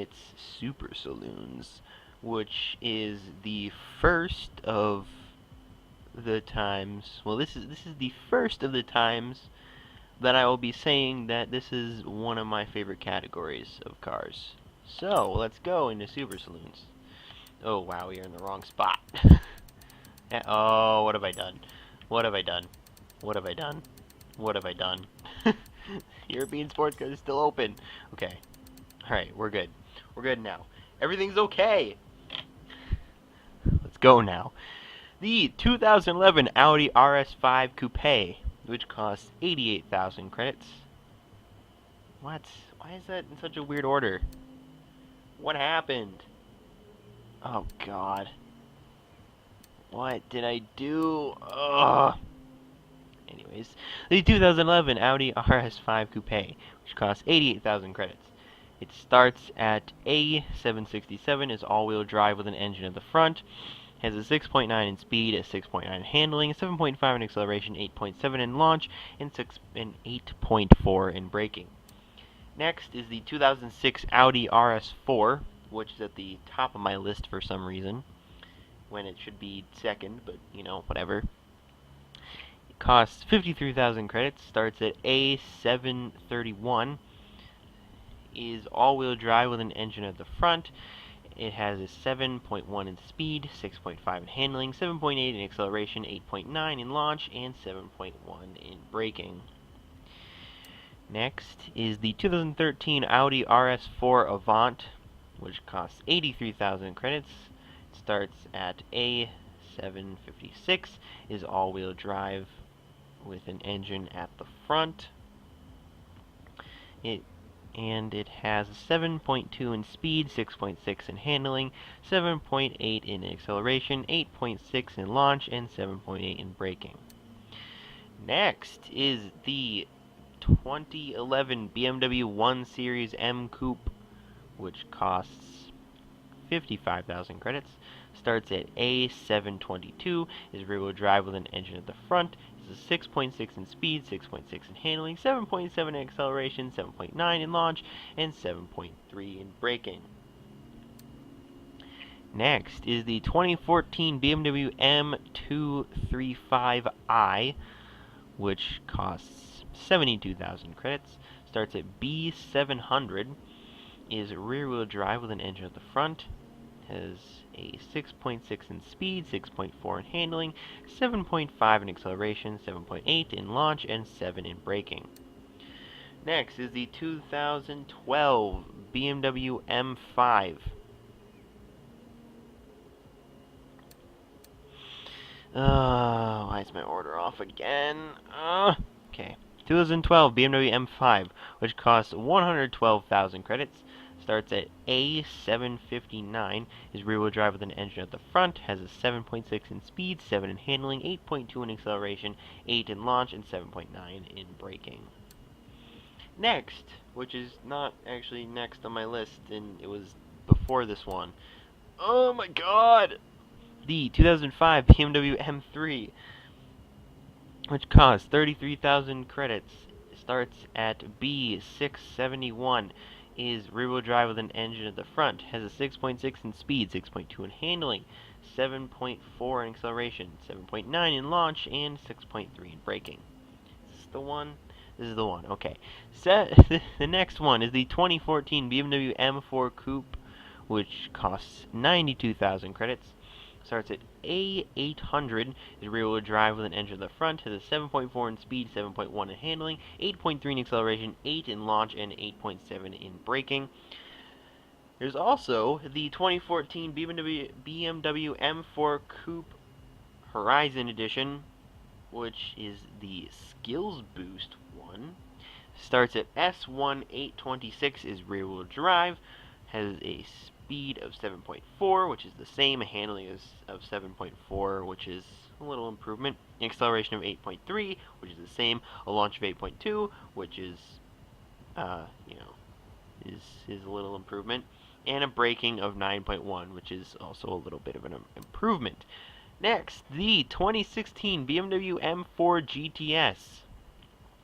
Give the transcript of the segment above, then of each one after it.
it's Super Saloons, which is the first of the times. Well, this is the first of the times that I will be saying that this is one of my favorite categories of cars. So let's go into Super Saloons. Oh wow, we are in the wrong spot. Oh, what have I done? What have I done? What have I done? What have I done? European sports cars is still open. Okay. Alright, we're good. We're good now. Everything's okay. Let's go now. The 2011 Audi RS5 Coupe, which costs 88,000 credits. What? Why is that in such a weird order? What happened? Oh god. What did I do? Ugh. Anyways, the 2011 Audi RS5 Coupe, which costs 88,000 credits. It starts at A767, is all-wheel drive with an engine at the front, has a 6.9 in speed, a 6.9 in handling, a 7.5 in acceleration, 8.7 in launch, and 8.4 in braking. Next is the 2006 Audi RS4, which is at the top of my list for some reason, when it should be second, but you know, whatever. It costs 53,000 credits, starts at A731, is all-wheel drive with an engine at the front. It has a 7.1 in speed, 6.5 in handling, 7.8 in acceleration, 8.9 in launch, and 7.1 in braking. Next is the 2013 Audi RS4 Avant, which costs 83,000 credits. It starts at A756, is all-wheel drive with an engine at the front. It has a 7.2 in speed, 6.6 in handling, 7.8 in acceleration, 8.6 in launch, and 7.8 in braking. Next is the 2011 BMW 1 Series M Coupe, which costs 55,000 credits. Starts at A722, is rear-wheel drive with an engine at the front, is a 6.6 in speed, 6.6 in handling, 7.7 in acceleration, 7.9 in launch, and 7.3 in braking. Next is the 2014 BMW M235i, which costs 72,000 credits. Starts at B700, is rear-wheel drive with an engine at the front, has a 6.6 in speed, 6.4 in handling, 7.5 in acceleration, 7.8 in launch, and 7 in braking. Next is the 2012 BMW M5. Why is my order off again? Okay. 2012 BMW M5, which costs 112,000 credits. Starts at A759, is rear-wheel drive with an engine at the front, has a 7.6 in speed, 7 in handling, 8.2 in acceleration, 8 in launch, and 7.9 in braking. Next, which is not actually next on my list, and it was before this one. Oh my god! The 2005 BMW M3, which costs 33,000 credits, starts at B671, is rear-wheel drive with an engine at the front, has a 6.6 in speed, 6.2 in handling, 7.4 in acceleration, 7.9 in launch, and 6.3 in braking. Is this the one? This is the one, okay. The next one is the 2014 BMW M4 Coupe, which costs 92,000 credits. Starts at A800, is rear-wheel drive with an engine at the front, has a 7.4 in speed, 7.1 in handling, 8.3 in acceleration, 8 in launch, and 8.7 in braking. There's also the 2014 BMW M4 Coupe Horizon Edition, which is the Skills Boost one. Starts at S1826, is rear-wheel drive, has a speed of 7.4, which is the same, a handling of 7.4, which is a little improvement, an acceleration of 8.3, which is the same, a launch of 8.2, which is, is a little improvement, and a braking of 9.1, which is also a little bit of an improvement. Next, the 2016 BMW M4 GTS,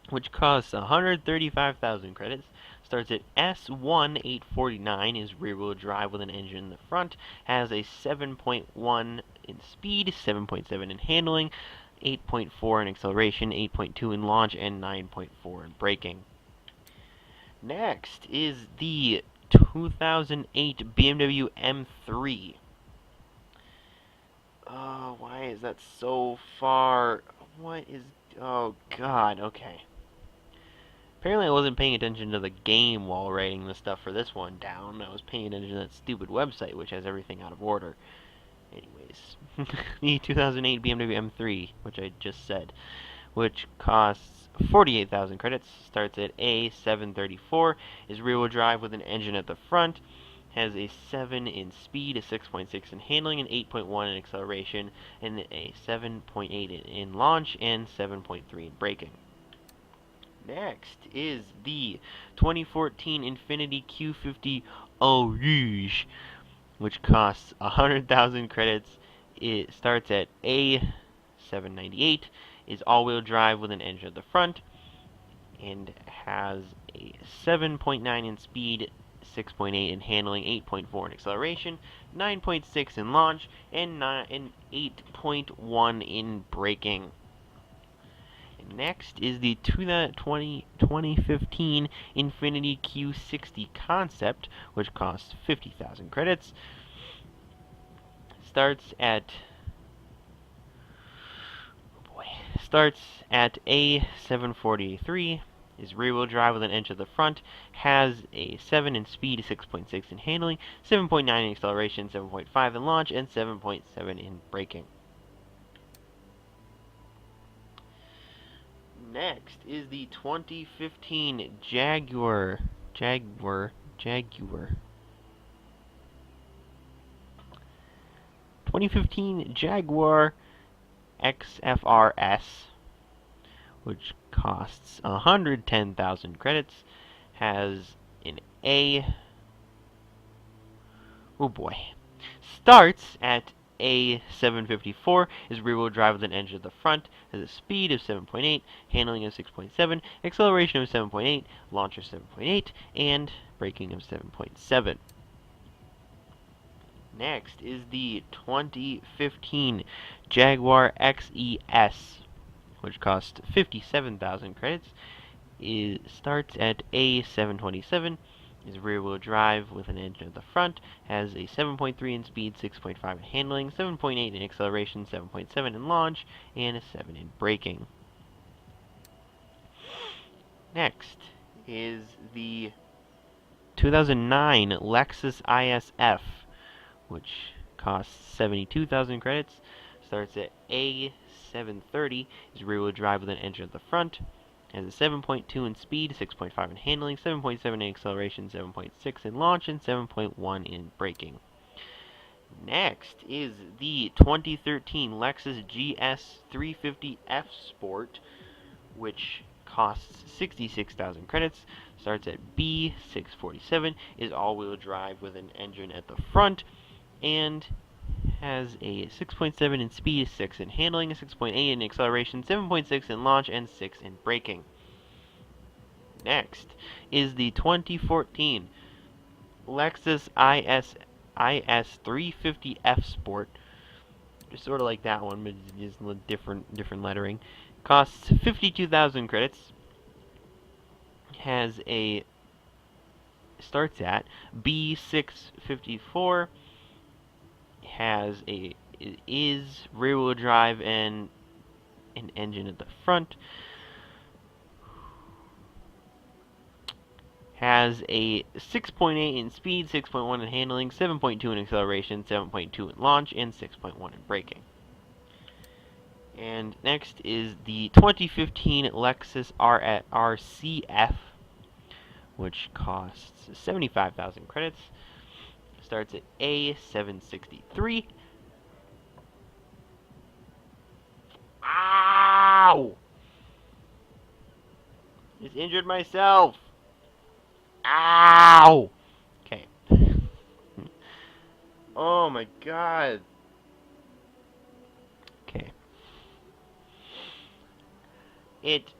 which costs 135,000 credits, Starts at S1849, is rear-wheel drive with an engine in the front, has a 7.1 in speed, 7.7 in handling, 8.4 in acceleration, 8.2 in launch, and 9.4 in braking. Next is the 2008 BMW M3. Oh, why is that so far? What is... Oh, God, okay. Apparently I wasn't paying attention to the game while writing the stuff for this one down. I was paying attention to that stupid website, which has everything out of order. Anyways, the 2008 BMW M3, which I just said, which costs 48,000 credits, starts at A734, is rear-wheel drive with an engine at the front, has a 7 in speed, a 6.6 in handling, an 8.1 in acceleration, and a 7.8 in launch, and 7.3 in braking. Next is the 2014 Infiniti Q50 Orange, which costs 100,000 credits. It starts at A798, is all-wheel drive with an engine at the front, and has a 7.9 in speed, 6.8 in handling, 8.4 in acceleration, 9.6 in launch, and 8.1 in braking. Next is the 2015 Infiniti Q60 Concept, which costs 50,000 credits. Starts at A743, is rear-wheel drive with an engine at the front, has a 7 in speed, 6.6 in handling, 7.9 in acceleration, 7.5 in launch, and 7.7 in braking. Next is the 2015 Jaguar 2015 Jaguar XFRS, which costs 110,000 credits, has an A. Oh boy. Starts at A754, is rear-wheel drive with an engine at the front, has a speed of 7.8, handling of 6.7, acceleration of 7.8, launch of 7.8, and braking of 7.7. Next is the 2015 Jaguar XES, which costs 57,000 credits. It starts at A727, is rear-wheel drive with an engine at the front, has a 7.3 in speed, 6.5 in handling, 7.8 in acceleration, 7.7 in launch, and a 7 in braking. Next is the 2009 Lexus ISF, which costs 72,000 credits, starts at A730, is rear-wheel drive with an engine at the front, has a 7.2 in speed, 6.5 in handling, 7.7 in acceleration, 7.6 in launch, and 7.1 in braking. Next is the 2013 Lexus GS 350F Sport, which costs 66,000 credits, starts at B647, is all-wheel drive with an engine at the front, and has a 6.7 in speed, 6 in handling, a 6.8 in acceleration, 7.6 in launch, and 6 in braking. Next is the 2014 Lexus IS 350F Sport. Just sort of like that one, but just different lettering. Costs 52,000 credits. Has a starts at B654. Has a is rear-wheel drive and an engine at the front. Has a 6.8 in speed, 6.1 in handling, 7.2 in acceleration, 7.2 in launch, and 6.1 in braking. And next is the 2015 Lexus RCF, which costs 75,000 credits. Starts at A763. Ow! Just injured myself. Ow! Okay. Oh my god. Okay. It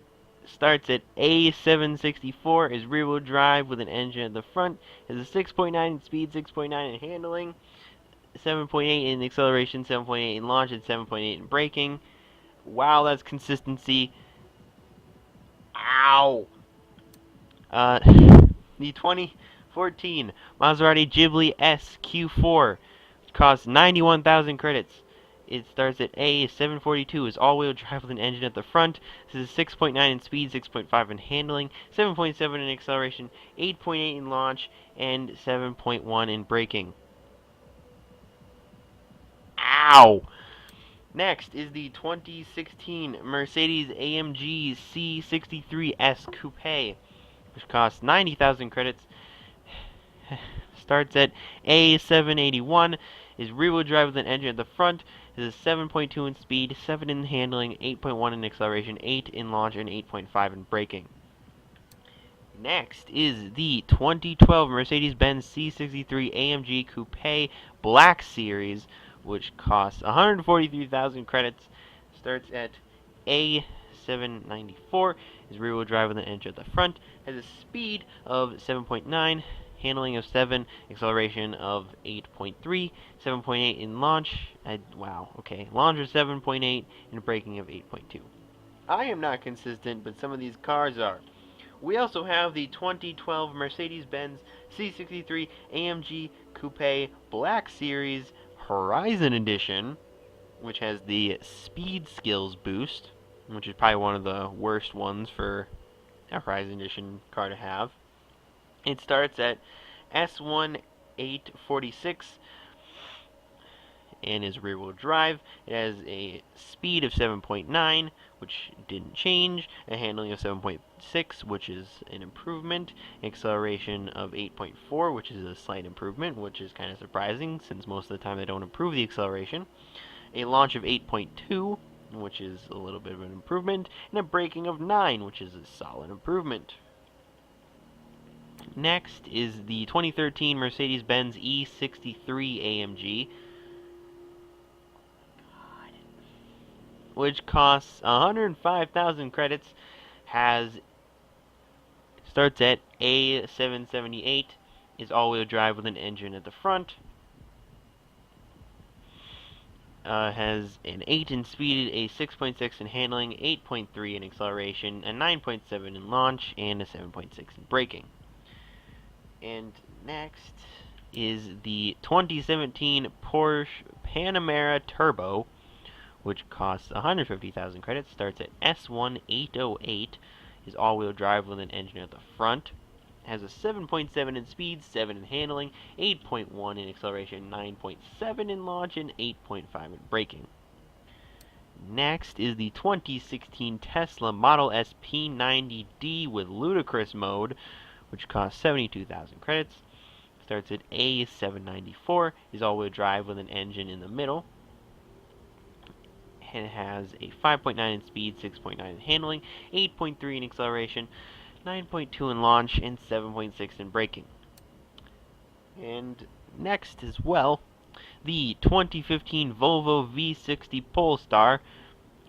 starts at A764, is rear-wheel drive with an engine at the front, has a 6.9 in speed, 6.9 in handling, 7.8 in acceleration, 7.8 in launch, and 7.8 in braking. Wow, that's consistency. Ow! Uh, the 2014 Maserati Ghibli S Q4 costs 91,000 credits. It starts at A742, is all-wheel drive with an engine at the front. This is 6.9 in speed, 6.5 in handling, 7.7 in acceleration, 8.8 in launch, and 7.1 in braking. Ow! Next is the 2016 Mercedes-AMG C63S Coupe, which costs 90,000 credits. Starts at A781, is rear-wheel drive with an engine at the front, is 7.2 in speed, 7 in handling, 8.1 in acceleration, 8 in launch, and 8.5 in braking. Next is the 2012 Mercedes-Benz C63 AMG Coupe Black Series, which costs 143,000 credits. Starts at A794, is rear-wheel drive with an engine at the front, has a speed of 7.9, handling of 7, acceleration of 8.3, 7.8 in launch. Launch of 7.8 and braking of 8.2. I am not consistent, but some of these cars are. We also have the 2012 Mercedes-Benz C63 AMG Coupe Black Series Horizon Edition, which has the Speed Skills boost, which is probably one of the worst ones for a Horizon Edition car to have. It starts at S1846 and is rear-wheel drive. It has a speed of 7.9, which didn't change, a handling of 7.6, which is an improvement, acceleration of 8.4, which is a slight improvement, which is kind of surprising since most of the time they don't improve the acceleration, a launch of 8.2, which is a little bit of an improvement, and a braking of 9, which is a solid improvement. Next is the 2013 Mercedes-Benz E63 AMG, which costs 105,000 credits, starts at A778, is all-wheel drive with an engine at the front, has an 8 in speed, a 6.6 in handling, 8.3 in acceleration, a 9.7 in launch, and a 7.6 in braking. And next is the 2017 Porsche Panamera Turbo, which costs 150,000 credits, starts at S1808, is all-wheel drive with an engine at the front, has a 7.7 in speed, 7 in handling, 8.1 in acceleration, 9.7 in launch, and 8.5 in braking. Next is the 2016 Tesla Model S P90D with ludicrous mode, which costs 72,000 credits, starts at A794, is all-wheel drive with an engine in the middle, and has a 5.9 in speed, 6.9 in handling, 8.3 in acceleration, 9.2 in launch, and 7.6 in braking. And next as well, the 2015 Volvo V60 Polestar,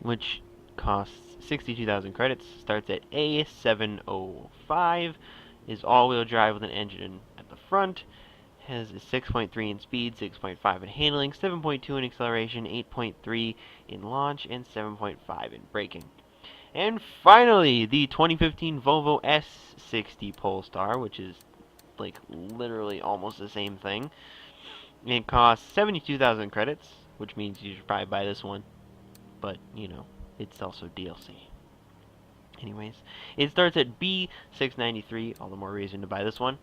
which costs 62,000 credits, starts at A705, is all-wheel drive with an engine at the front, has a 6.3 in speed, 6.5 in handling, 7.2 in acceleration, 8.3 in launch, and 7.5 in braking. And finally, the 2015 Volvo S60 Polestar, which is like literally almost the same thing. It costs 72,000 credits, which means you should probably buy this one. But, it's also DLC. Anyways, it starts at B693, all the more reason to buy this one.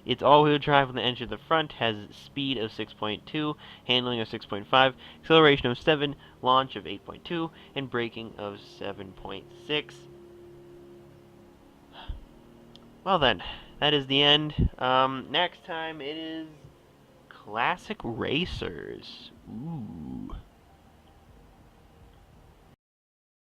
It's all-wheel drive with an engine at the front, has speed of 6.2, handling of 6.5, acceleration of 7, launch of 8.2, and braking of 7.6. Well then, that is the end. Next time it is Classic Racers. Ooh.